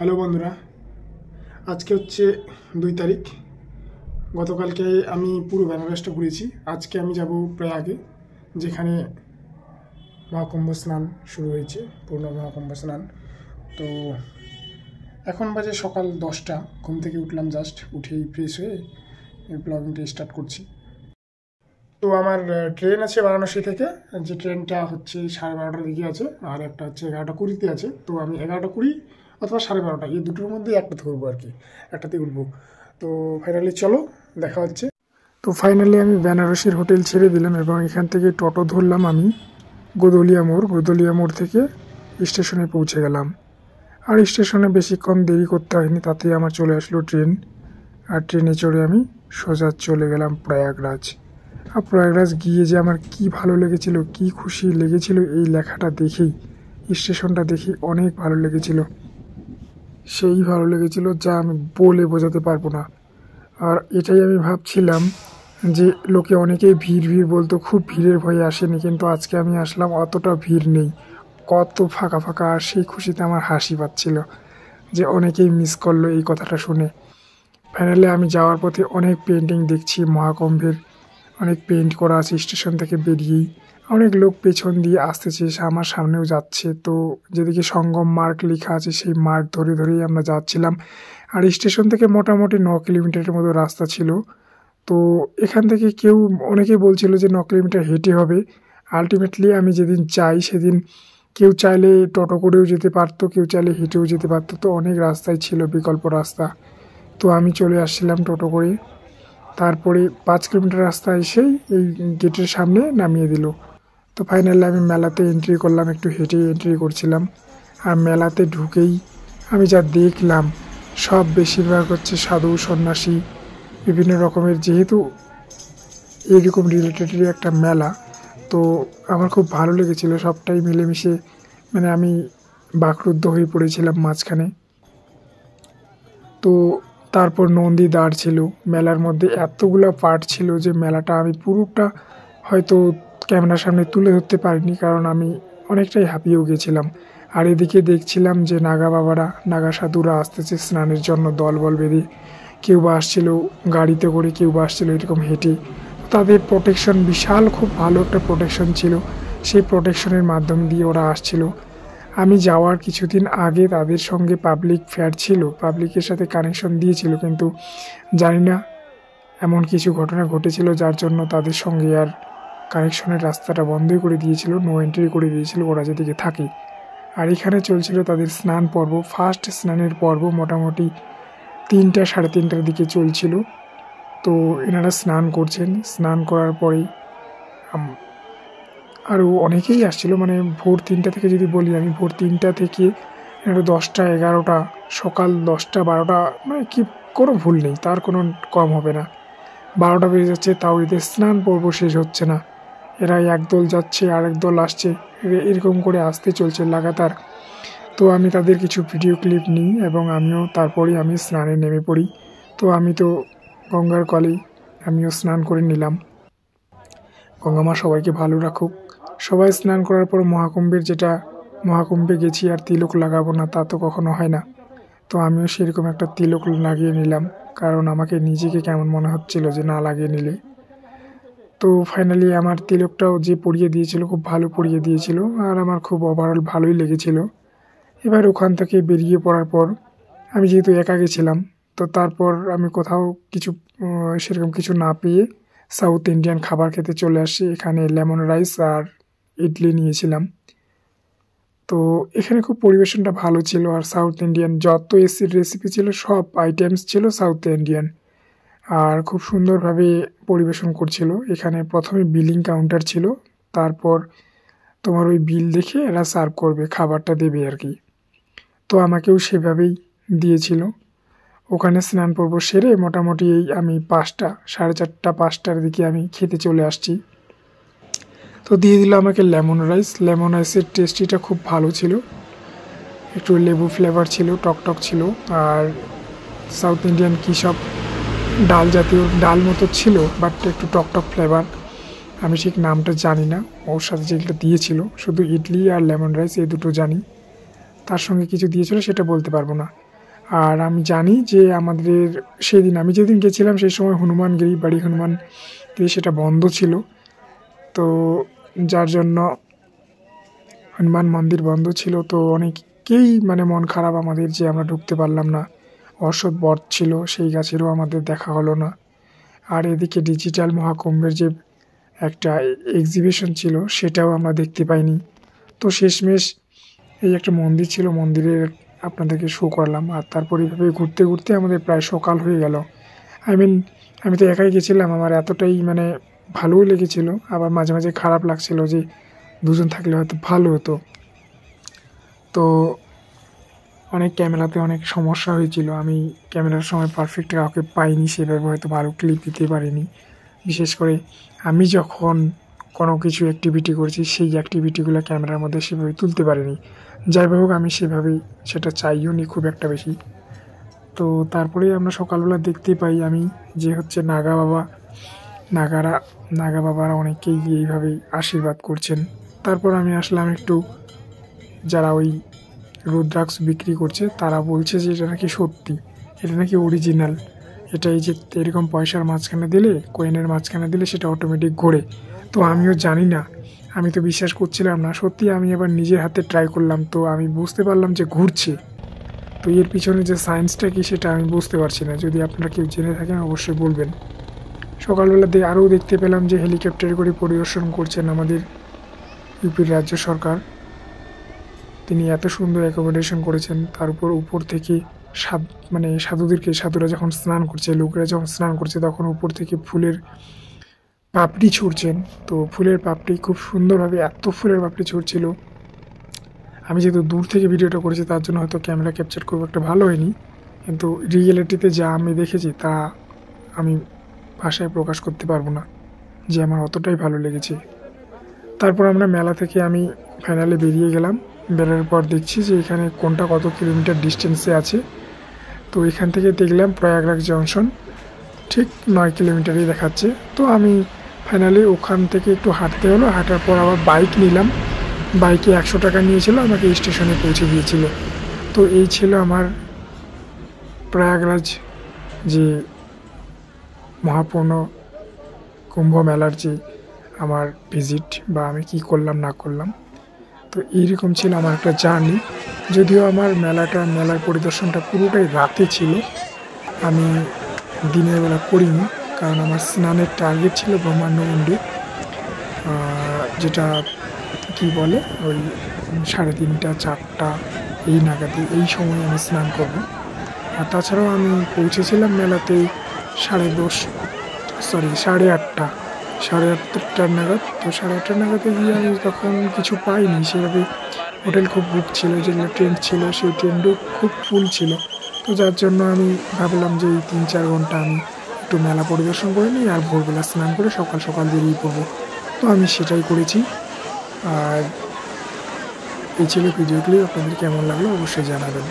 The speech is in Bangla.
হ্যালো বন্ধুরা, আজকে হচ্ছে 2 তারিখ। গতকালকে আমি পুরো বেনারসটা ঘুরেছি। আজকে আমি যাব প্রয়াগে, যেখানে মহাকুম্ভ স্নান শুরু হয়েছে, পূর্ণ মহাকুম্ভ স্নান। তো এখন বাজে সকাল 10টা। ঘুম থেকে উঠলাম, জাস্ট উঠেই ফ্রেশ হয়ে ব্লগিংটা স্টার্ট করছি। তো আমার ট্রেন আছে বারাণসী থেকে, যে ট্রেনটা হচ্ছে 12:30টার দিকে আছে, আর একটা হচ্ছে 11:20-তে আছে। তো আমি 11:20 অথবা 12:30 এই দুটোর মধ্যে একটাতে উঠবো আর কি, একটাতে উঠবো। তো ফাইনালি চলো দেখা হচ্ছে। তো ফাইনালি আমি বেনারসির হোটেল ছেড়ে দিলাম এবং এখান থেকে টোটো ধরলাম আমি গোদলিয়া মোড় থেকে স্টেশনে পৌঁছে গেলাম। আর স্টেশনে বেশিক্ষণ দেরি করতে হয়নি, তাতেই আমার চলে আসলো ট্রেন। আর ট্রেনে চড়ে আমি সোজা চলে গেলাম প্রয়াগরাজ। আর প্রয়াগরাজ গিয়ে যে আমার কি ভালো লেগেছিল, কি খুশি লেগেছিল এই লেখাটা দেখেই, স্টেশনটা দেখে অনেক ভালো লেগেছিল। সেই ভালো লেগেছিল যা আমি বলে বোঝাতে পারবো না। আর এটাই আমি ভাবছিলাম যে লোকে অনেকেই ভিড় বলতো, খুব ভিড়ের ভয়ে আসেনি, কিন্তু আজকে আমি আসলাম অতটা ভিড় নেই, কত ফাঁকা ফাঁকা। আর সেই খুশিতে আমার হাসি পাচ্ছিল যে অনেকেই মিস করলো এই কথাটা শুনে। ফাইনালি আমি যাওয়ার পথে অনেক পেন্টিং দেখছি, মহাকুম্ভের অনেক পেন্ট করা আছে। স্টেশন থেকে বেরিয়েই অনেক লোক পেছন দিয়ে আসতেছে, আমার সামনেও যাচ্ছে। তো যেদিকে সঙ্গম মার্গ লেখা আছে সেই মার্গ ধরেই আমরা যাচ্ছিলাম। আর স্টেশন থেকে মোটামুটি 9 কিলোমিটারের মতো রাস্তা ছিল। তো এখান থেকে অনেকেই বলছিল যে 9 কিলোমিটার হেঁটে হবে। আলটিমেটলি আমি যেদিন যাই সেদিন কেউ চাইলে টোটো করেও যেতে পারতো, কেউ চাইলে হেঁটেও যেতে পারতো। তো অনেক রাস্তাই ছিল, বিকল্প রাস্তা। তো আমি চলে আসছিলাম টোটো করে। তারপরে 5 কিলোমিটার রাস্তা এসেই এই গেটের সামনে নামিয়ে দিল। তো ফাইনালি আমি মেলাতে এন্ট্রি করলাম, একটু হেঁটে এন্ট্রি করছিলাম। আর মেলাতে ঢুকেই আমি যা দেখলাম, সব বেশিরভাগ হচ্ছে সাধু সন্ন্যাসী, বিভিন্ন রকমের, যেহেতু এরকম রিলেটেডেরই একটা মেলা। তো আমার খুব ভালো লেগেছিল, সবটাই মিলেমিশে, মানে আমি বাকরুদ্ধ হয়ে পড়েছিলাম মাঝখানে। তো তারপর নন্দী দাঁড় ছিল মেলার মধ্যে, এতগুলো পার্ট ছিল যে মেলাটা আমি পুরোটা হয়তো ক্যামেরার সামনে তুলে ধরতে পারিনি, কারণ আমি অনেকটাই হাঁপিয়েও গেছিলাম। আর এদিকে দেখছিলাম যে নাগা সাধুরা আসতেছে স্নানের জন্য দল বেঁধে। কেউ বা আসছিল গাড়িতে করে, কেউ বা আসছিল এরকম হেঁটে। তাদের প্রোটেকশন বিশাল, খুব ভালো একটা প্রোটেকশন ছিল। সেই প্রোটেকশনের মাধ্যম দিয়ে ওরা আসছিল। আমি যাওয়ার কিছুদিন আগে তাদের সঙ্গে পাবলিক ফেয়ার ছিল, পাবলিকের সাথে কানেকশন দিয়েছিল, কিন্তু জানি না এমন কিছু ঘটনা ঘটেছিল যার জন্য তাদের সঙ্গে আর কানেকশনের রাস্তাটা বন্ধই করে দিয়েছিল, নো এন্ট্রি করে দিয়েছিল, ওরা যেদিকে থাকে। আর এখানে চলছিল তাদের স্নান পর্ব, ফার্স্ট স্নানের পর্ব, মোটামুটি 3টা 3:30টার দিকে চলছিল। তো এনারা স্নান করছেন, স্নান করার পরেই আরও অনেকেই আসছিল, মানে ভোর 3টা থেকে যদি বলি আমি, ভোর 3টা থেকে 10টা 11টা, সকাল 10টা 12টা, মানে কি কোনো ভুল নেই, তার কোনো কম হবে না। 12টা বেজে যাচ্ছে, তাও এদের স্নান পর্ব শেষ হচ্ছে না। এরা একদল যাচ্ছে আর একদল আসছে, এরকম করে আসতে চলছে লাগাতার। তো আমি তাদের কিছু ভিডিও ক্লিপ নিই এবং তারপরেই আমি স্নানে নেমে পড়ি। তো আমি তো গঙ্গার কলেই আমিও স্নান করে নিলাম। গঙ্গা মা সবাইকে ভালো রাখুক। সবাই স্নান করার পর মহাকুম্ভে গেছি আর তিলক লাগাবো না, তা তো কখনো হয় না। তো আমিও সেরকম একটা তিলক লাগিয়ে নিলাম, কারণ আমাকে নিজেকে কেমন মনে হচ্ছিল যে না লাগিয়ে নিলে। তো ফাইনালি আমার তিলকটাও যে পরিয়ে দিয়েছিল, খুব ভালো পরিয়ে দিয়েছিল, আর আমার খুব ওভারঅল ভালোই লেগেছিল। এবার ওখান থেকে বেরিয়ে পড়ার পর আমি যেহেতু একা গেছিলাম, তো তারপর আমি কোথাও সেরকম কিছু না পেয়ে সাউথ ইন্ডিয়ান খাবার খেতে চলে আসি। এখানে লেমন রাইস আর ইডলি নিয়েছিলাম। তো এখানে খুব পরিবেশনটা ভালো ছিল, আর সাউথ ইন্ডিয়ান যত রেসিপি ছিল সব আইটেমস ছিল সাউথ ইন্ডিয়ান, আর খুব সুন্দরভাবে পরিবেশন করছিল। এখানে প্রথমে বিলিং কাউন্টার ছিল, তারপর তোমার ওই বিল দেখে এরা সার্ভ করবে, খাবারটা দেবে আর কি। তো আমাকেও সেভাবেই দিয়েছিল। ওখানে স্নান পর্ব সেরে মোটামুটি আমি 5টা 4:30 5টার দিকে আমি খেতে চলে আসছি। তো দিয়ে দিল আমাকে লেমন রাইসের টেস্টিটা খুব ভালো ছিল, একটু লেবু ফ্লেভার ছিল, টকটক ছিল। আর সাউথ ইন্ডিয়ান কী সব ডাল মতো ছিল, বাট একটু টকটক ফ্লেভার, আমি ঠিক নামটা জানি না। ওর সাথে যেগুলো দিয়েছিল শুধু ইডলি আর লেমন রাইস, এই দুটো জানি, তার সঙ্গে কিছু দিয়েছিল সেটা বলতে পারবো না। আর আমি জানি যে আমাদের সেদিন আমি যেদিন গেছিলাম সেই সময় হনুমানগিরি বাড়ি হনুমানগিরি সেটা বন্ধ ছিল, তো যার জন্য হনুমান মন্দির বন্ধ ছিল। তো অনেকেই মানে মন খারাপ আমাদের যে আমরা ঢুকতে পারলাম না। অশ্বত্থ বট ছিল, সেই গাছেরও আমাদের দেখা হলো না। আর এদিকে ডিজিটাল মহাকুম্ভের যে একটা এক্সিবিশন ছিল সেটাও আমরা দেখতে পাইনি। তো শেষমেশ এই একটা মন্দির ছিল, মন্দিরের আপনাদেরকে শো করলাম। আর তারপর এইভাবে ঘুরতে ঘুরতে আমাদের প্রায় সকাল হয়ে গেল। আমি তো একাই গেছিলাম, আমার এতটাই মানে ভালোও লেগেছিল, আবার মাঝে মাঝে খারাপ লাগছিল যে দুজন থাকলে হয়তো ভালো হতো। তো অনেক ক্যামেরাতে অনেক সমস্যা হয়েছিল, আমি ক্যামেরার সময় পারফেক্ট কাউকে পাইনি, সেভাবে হয়তো ভালো ক্লিপ দিতে পারিনি। বিশেষ করে আমি যখন কোনো কিছু অ্যাক্টিভিটি করছি সেই অ্যাক্টিভিটিগুলো ক্যামেরার মধ্যে সেভাবে তুলতে পারিনি। যাই হোক, আমি সেভাবেই সেটা চাইও নি খুব একটা বেশি। তো তারপরেই আমরা সকালবেলা দেখতে পাই আমি যে হচ্ছে নাগা বাবারা অনেকেই এইভাবেই আশীর্বাদ করছেন। তারপর আমি আসলাম একটু, যারা ওই রুদ্রাক্ষ বিক্রি করছে তারা বলছে যে এটা নাকি সত্যি, এটা নাকি অরিজিনাল, এটা এই যে এরকম পয়সার মাঝখানে দিলে, কয়েনের মাঝখানে দিলে সেটা অটোমেটিক ঘোরে। তো আমিও জানি না, আমি তো বিশ্বাস করছিলাম না। সত্যি আমি এবার নিজের হাতে ট্রাই করলাম, তো আমি বুঝতে পারলাম যে ঘুরছে। তো এর পিছনে যে সায়েন্সটা কি সেটা আমি বুঝতে পারছি না, যদি আপনারা কেউ জেনে থাকেন অবশ্যই বলবেন। সকালবেলা দিয়ে আরও দেখতে পেলাম যে হেলিকপ্টারে করে পরিদর্শন করছেন আমাদের ইউপির রাজ্য সরকার। তিনি এত সুন্দর অ্যাকোমোডেশন করেছেন, তার উপর থেকে সাধুরা যখন স্নান করছে, লোকেরা যখন স্নান করছে, তখন উপর থেকে ফুলের পাপড়ি ছুঁড়ছেন। তো ফুলের পাপড়ি খুব সুন্দরভাবে, এত ফুলের পাপড়ি ছুঁড়ছিল। আমি যেহেতু দূর থেকে ভিডিওটা করেছি তার জন্য হয়তো ক্যামেরা ক্যাপচার খুব একটা ভালো হয়নি, কিন্তু রিয়েলিটিতে যা আমি দেখেছি তা আমি ভাষায় প্রকাশ করতে পারবো না যে আমার অতটাই ভালো লেগেছে। তারপর আমরা মেলা থেকে আমি ফাইনালি বেরিয়ে গেলাম। বেরোনোর পর দেখছি যে এখানে কোনটা কত কিলোমিটার ডিস্টেন্সে আছে। তো এখান থেকে দেখলাম প্রয়াগরাজ জংশন ঠিক 9 কিলোমিটারই দেখাচ্ছে। তো আমি ফাইনালি ওখান থেকে একটু হাঁটতে হলো, হাঁটার পর আবার বাইক নিলাম। বাইকে 100 টাকা নিয়েছিল, আমাকে স্টেশনে পৌঁছে দিয়েছিল। তো এই ছিল আমার প্রয়াগরাজ যে মহাপূর্ণ কুম্ভ মেলার যে আমার ভিজিট, বা আমি কি করলাম না করলাম। তো এইরকম ছিল আমার একটা জার্নি। যদিও আমার মেলার পরিদর্শনটা পুরোটাই রাতে ছিল, আমি দিনের বেলা করিনি, কারণ আমার স্নানের টার্গেট ছিল ব্রহ্মাণ্ডকুণ্ডে, যেটা কি বলে ওই 3:30 4টা এই নাগাদে, এই সময় আমি স্নান করব। আর তাছাড়াও আমি পৌঁছেছিলাম মেলাতে 8:30 নাগাদ। তো 8:30 নাগাদে গিয়ে আমি তখন কিছু পাইনি সেভাবে। হোটেল খুব বুক ছিল, যেগুলো ট্রেন ছিল সেই ট্রেনও খুব ফুল ছিল। তো যার জন্য আমি ভাবলাম যে এই 3-4 ঘন্টা আমি একটু মেলা পরিদর্শন করে নিই, আর ভোরবেলা স্নান করে সকাল সকাল বেরিয়ে পড়বো। তো আমি সেটাই করেছি। আর এই ছিল ভিডিও ক্লিপ, আপনাদের কেমন লাগলো অবশ্যই জানাবেন।